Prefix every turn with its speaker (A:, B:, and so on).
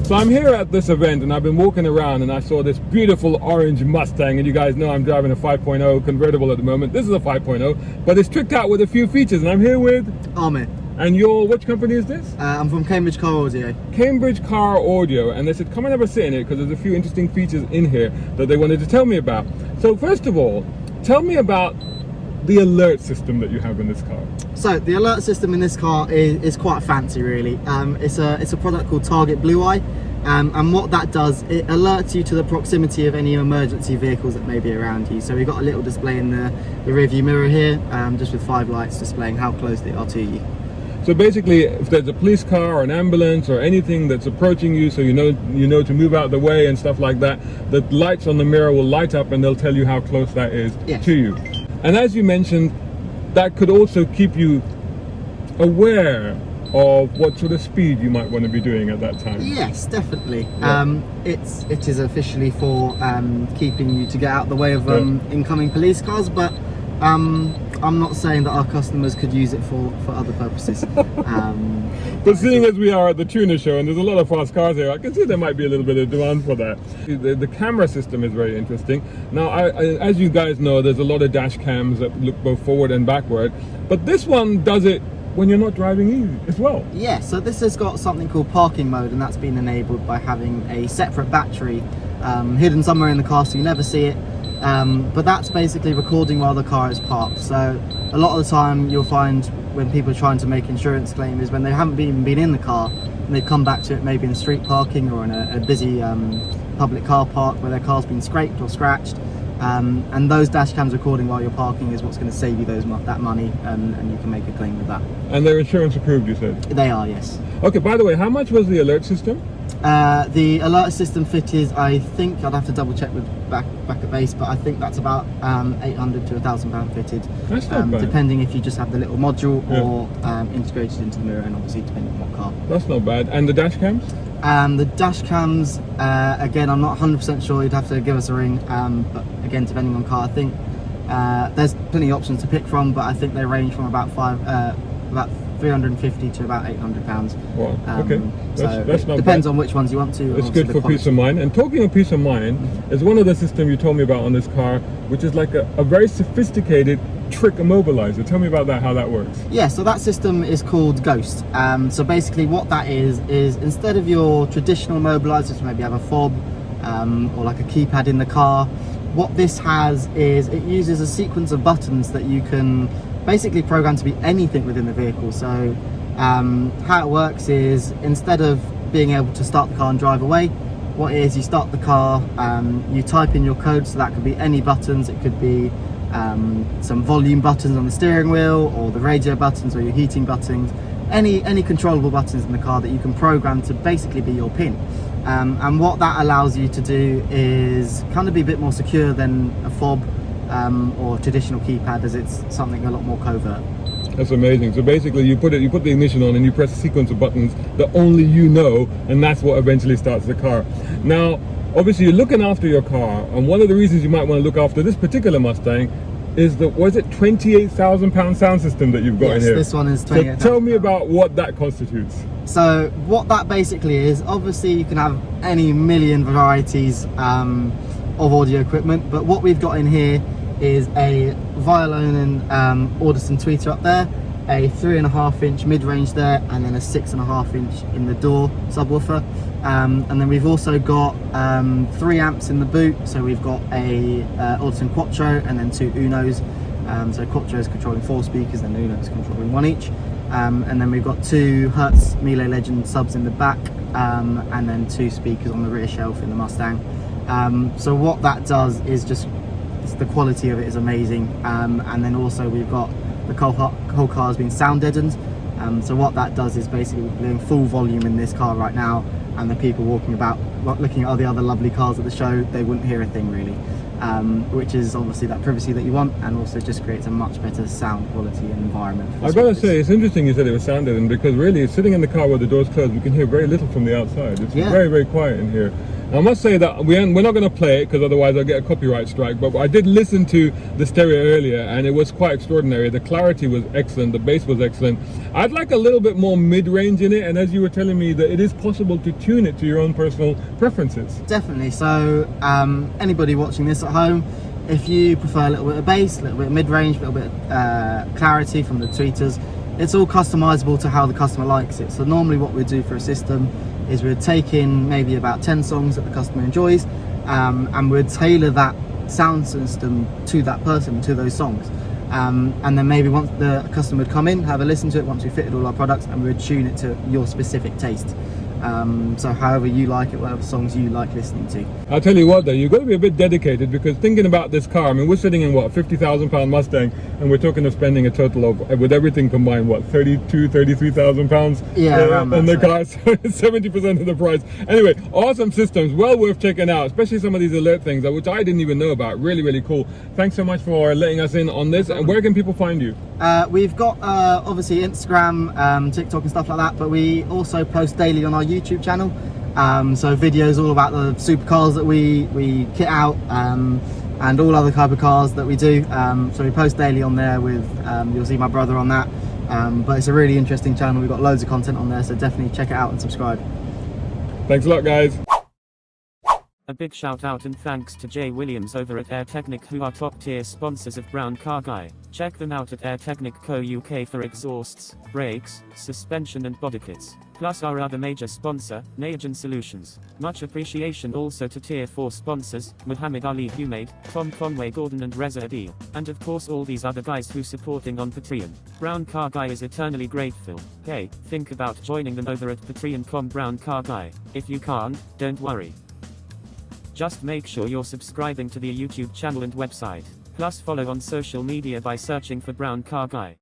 A: So I'm here at this event and I've been walking around and I saw this beautiful orange Mustang, and you guys know I'm driving a 5.0 convertible at the moment. This is a 5.0, but it's tricked out with a few features, and I'm here with
B: Ahmed.
A: And which company is this?
B: I'm from Cambridge Car Audio.
A: Cambridge Car Audio, and they said come and have a sit in it because there's a few interesting features in here that they wanted to tell me about. So first of all, tell me about the alert system that you have in this car.
B: So the alert system in this car is quite fancy, really. It's a product called Target Blue Eye, and what that does, it alerts you to the proximity of any emergency vehicles that may be around you. So we've got a little display in the rear view mirror here, just with 5 lights displaying how close they are to you.
A: So basically, if there's a police car or an ambulance or anything that's approaching you, so you know to move out of the way and stuff like that, the lights on the mirror will light up and they'll tell you how close that is to you. And as you mentioned, that could also keep you aware of what sort of speed you might want to be doing at that time.
B: Yes, definitely.
A: Yeah.
B: It is officially for keeping you to get out of the way of incoming police cars, but I'm not saying that our customers could use it for other purposes.
A: But seeing as we are at the tuner show and there's a lot of fast cars here, I can see there might be a little bit of demand for that. The camera system is very interesting. Now, as you guys know, there's a lot of dash cams that look both forward and backward, but this one does it when you're not driving as well.
B: Yeah, so this has got something called parking mode, and that's been enabled by having a separate battery hidden somewhere in the car so you never see it. But that's basically recording while the car is parked. So a lot of the time you'll find when people are trying to make insurance claim is when they haven't even been in the car and they've come back to it maybe in street parking or in a busy public car park where their car's been scraped or scratched. And those dash cams recording while you're parking is what's going to save you that money, and you can make a claim with that.
A: And they're insurance approved, you said?
B: They are, yes.
A: Okay, by the way, how much was the alert system?
B: The alert system fitted, I think, I'd have to double check with back at base, but I think that's about £800 to £1,000 fitted.
A: That's not bad.
B: Depending if you just have the little module or integrated into the mirror, and obviously depending on what car.
A: That's not bad. And the dash cams?
B: The dash cams, again, I'm not 100% sure. You'd have to give us a ring, but again, depending on car, I think there's plenty of options to pick from, but I think they range from about £350 to about £800.
A: Wow, okay. That's not
B: depends
A: bad.
B: on which ones you want to.
A: It's good for peace of mind. And talking of peace of mind, is one of the systems you told me about on this car, which is like a very sophisticated trick immobiliser. Tell me about that, how that works.
B: Yeah, so that system is called Ghost. So basically what that is instead of your traditional immobilisers, so maybe you have a fob or like a keypad in the car, what this has is it uses a sequence of buttons that you can basically program to be anything within the vehicle. So how it works is instead of being able to start the car and drive away, what it is, you start the car, you type in your code, so that could be any buttons. It could be some volume buttons on the steering wheel, or the radio buttons, or your heating buttons, any controllable buttons in the car that you can program to basically be your PIN. And what that allows you to do is kind of be a bit more secure than a fob or a traditional keypad, as it's something a lot more covert.
A: That's amazing. So basically you put the ignition on and you press a sequence of buttons that only you know, and that's what eventually starts the car. Now, obviously you're looking after your car, and one of the reasons you might want to look after this particular Mustang is the, was it £28,000 sound system that you've got in here?
B: Yes, this one is £28,000.
A: So tell me about what that constitutes.
B: So what that basically is, obviously you can have any million varieties of audio equipment, but what we've got in here is a Violin and Audison tweeter up there, a 3.5-inch mid-range there, and then a 6.5-inch in the door subwoofer. And then we've also got 3 amps in the boot, so we've got a Audison Quattro and then 2 Unos. So Quattro is controlling 4 speakers and Uno is controlling 1 each. And then we've got 2 Hertz Miele Legend subs in the back, and then 2 speakers on the rear shelf in the Mustang. So what that does is just, the quality of it is amazing. And then also we've got the whole car has been sound deadened. So what that does is basically doing full volume in this car right now, and the people walking about looking at all the other lovely cars at the show, they wouldn't hear a thing really. which is obviously that privacy that you want, and also just creates a much better sound quality and environment.
A: I've got to say, it's interesting you said it was sound deadening, because really, sitting in the car with the doors closed, we can hear very little from the outside. It's very, very quiet in here. I must say that we're not going to play it, because otherwise I'll get a copyright strike, but I did listen to the stereo earlier, and it was quite extraordinary. The clarity was excellent, the bass was excellent. I'd like a little bit more mid-range in it, and as you were telling me, that it is possible to tune it to your own personal preferences. Definitely.
B: So anybody watching this at home, if you prefer a little bit of bass, a little bit of mid-range, a little bit of clarity from the tweeters, it's all customizable to how the customer likes it. So normally what we do for a system is we'd take in maybe about 10 songs that the customer enjoys, and we'd tailor that sound system to that person, to those songs. And then maybe once the customer would come in, have a listen to it once we fitted all our products, and we would tune it to your specific taste. So however you like it, whatever songs you like listening to.
A: I'll tell you what though, you've got to be a bit dedicated, because thinking about this car, I mean, we're sitting in what, £50,000 Mustang, and we're talking of spending a total of, with everything combined, what, £32,000-33,000 on the car. So it's 70% of the price. Anyway, awesome systems, well worth checking out, especially some of these alert things, which I didn't even know about. Really, really cool. Thanks so much for letting us in on this. And where can people find you?
B: We've got obviously Instagram, TikTok and stuff like that, but we also post daily on our YouTube channel. So videos all about the supercars that we kit out, and all other type of cars that we do. So we post daily on there with, you'll see my brother on that. But it's a really interesting channel. We've got loads of content on there, so definitely check it out and subscribe.
A: Thanks a lot, guys.
C: A big shout out and thanks to Jay Williams over at Air Technic, who are top tier sponsors of Brown Car Guy. Check them out at Air Technic Co UK for exhausts, brakes, suspension and body kits. Plus our other major sponsor, Nayagen Solutions. Much appreciation also to tier 4 sponsors, Muhammad Ali Humaid, Tom Conway Gordon and Reza Adil. And of course all these other guys who supporting on Patreon. Brown Car Guy is eternally grateful. Hey, think about joining them over at patreon.com Brown Car Guy. If you can't, don't worry. Just make sure you're subscribing to the YouTube channel and website. Plus follow on social media by searching for Brown Car Guy.